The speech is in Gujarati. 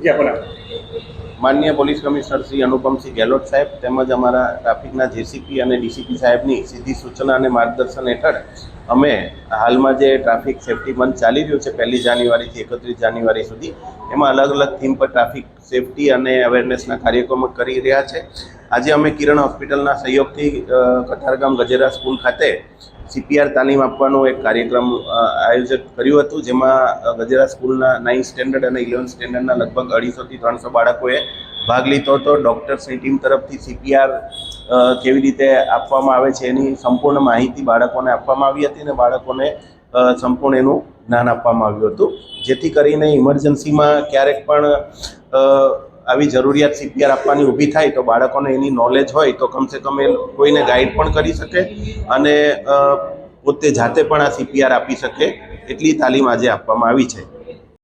माननीय पोलीस कमिश्नर श्री अनुपमसिंह गहलोत साहेब તેમજ અમારા ટ્રાફિકના જેસીપી અને ડીસીપી સાહેબની સીધી સૂચના અને માર્ગદર્શન હેઠળ અમે હાલમાં જે ટ્રાફિક સેફટી મંથ ચાલી રહ્યો છે 1 જાન્યુઆરીથી 31 જાન્યુઆરી સુધી એમાં અલગ અલગ થીમ પર ટ્રાફિક સેફટી અને અવેરનેસના કાર્યક્રમો કરી રહ્યા છે। આજે અમે કિરણ હોસ્પિટલના સહયોગથી કતારગામ ગજેરા સ્કૂલ ખાતે CPR તાલીમ આપવાનો એક કાર્યક્રમ આયોજિત કર્યું હતું, જેમાં ગજેરા સ્કૂલના 9th સ્ટેન્ડર્ડ અને 11th સ્ટેન્ડર્ડના લગભગ 250 થી 300 બાળકોએ ભાગ લીધો હતો। ડૉક્ટર્સની ટીમ તરફથી CPR કેવી રીતે આપવામાં આવે છે એની સંપૂર્ણ માહિતી બાળકોને આપવામાં આવી હતી અને બાળકોને સંપૂર્ણ એનું જ્ઞાન આપવામાં આવ્યું હતું, જેથી કરીને ઇમરજન્સીમાં ક્યારેક પણ આવી જરૂરિયાત CPR આપવાની ઊભી થાય તો બાળકોને એની નોલેજ હોય તો કમસે કમ એ કોઈને ગાઈડ પણ કરી શકે અને પોતે જાતે પણ આ CPR આપી શકે એટલી તાલીમ આજે આપવામાં આવી છે।